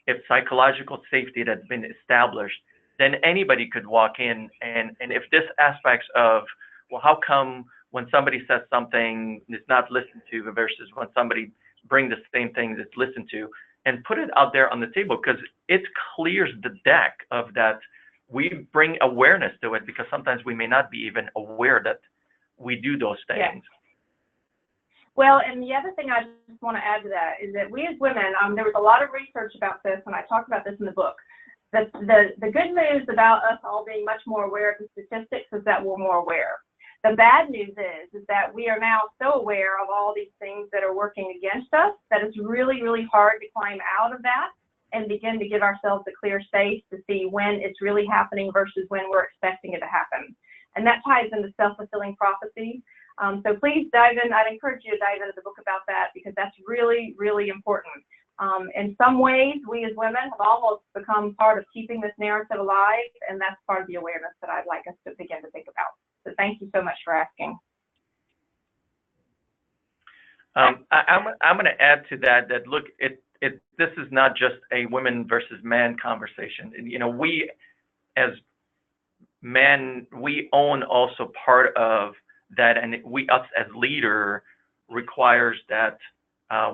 if psychological safety that's been established, then anybody could walk in and if this aspects of, well, how come when somebody says something it's not listened to versus when somebody brings the same thing that's listened to, and put it out there on the table, because it clears the deck of that. We bring awareness to it because sometimes we may not be even aware that we do those things. Yeah. Well, and the other thing I just want to add to that is that we as women, there was a lot of research about this, and I talked about this in the book. The good news about us all being much more aware of the statistics is that we're more aware. The bad news is that we are now so aware of all these things that are working against us that it's really, really hard to climb out of that and begin to give ourselves a clear space to see when it's really happening versus when we're expecting it to happen. And that ties into self-fulfilling prophecy. So please dive in. I'd encourage you to dive into the book about that because that's really, really important. In some ways, we as women have almost become part of keeping this narrative alive, and that's part of the awareness that I'd like us to begin to think about. So thank you so much for asking. I'm going to add to that look, this is not just a women versus man conversation. You know, we as men, we own also part of that, and us as leader requires that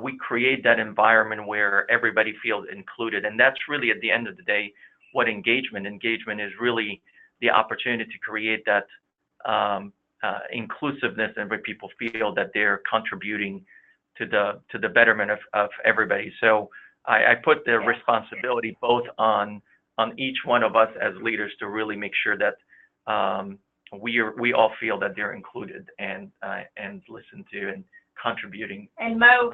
we create that environment where everybody feels included. And that's really, at the end of the day, what engagement is really the opportunity to create that inclusiveness and where people feel that they're contributing to the betterment of everybody. So I put the responsibility both on each one of us as leaders to really make sure that we all feel that they're included and listened to and contributing. And Mo,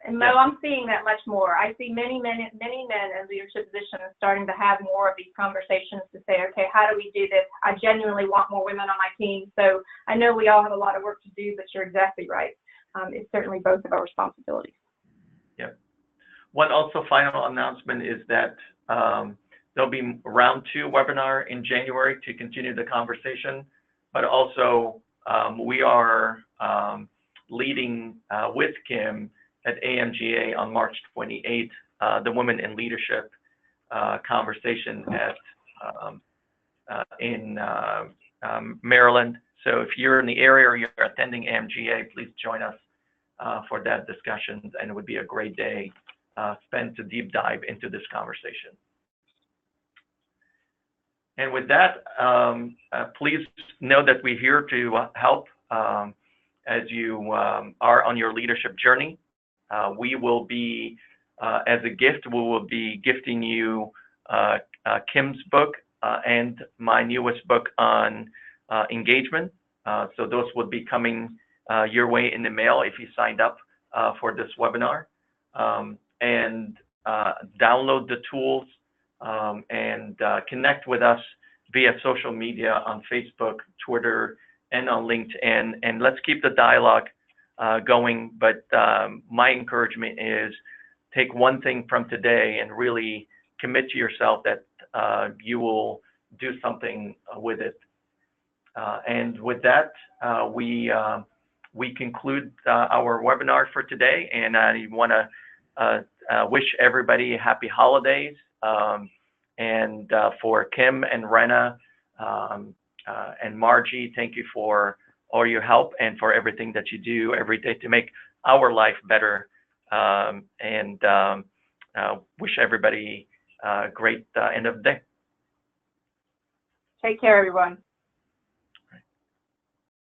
I'm seeing that much more. I see many men in leadership positions starting to have more of these conversations to say, okay, how do we do this? I genuinely want more women on my team. So I know we all have a lot of work to do, but you're exactly right. It's certainly both of our responsibilities. Yeah. One also final announcement is that there'll be round 2 webinar in January to continue the conversation, but also we are leading with Kim at AMGA on March 28th, the Women in Leadership conversation in Maryland. So if you're in the area or you're attending AMGA, please join us for that discussion, and it would be a great day spent to deep dive into this conversation. And with that, please know that we're here to help as you are on your leadership journey. We will be, as a gift, we will be gifting you Kim's book and my newest book on engagement. So those will be coming your way in the mail if you signed up for this webinar. And download the tools and connect with us via social media on Facebook, Twitter, and on LinkedIn. And let's keep the dialogue going. But my encouragement is take one thing from today and really commit to yourself that you will do something with it. And with that, we conclude our webinar for today. And I want to wish everybody happy holidays. And for Kim and Rena and Margie, thank you for all your help and for everything that you do every day to make our life better. And wish everybody a great end of the day. Take care, everyone.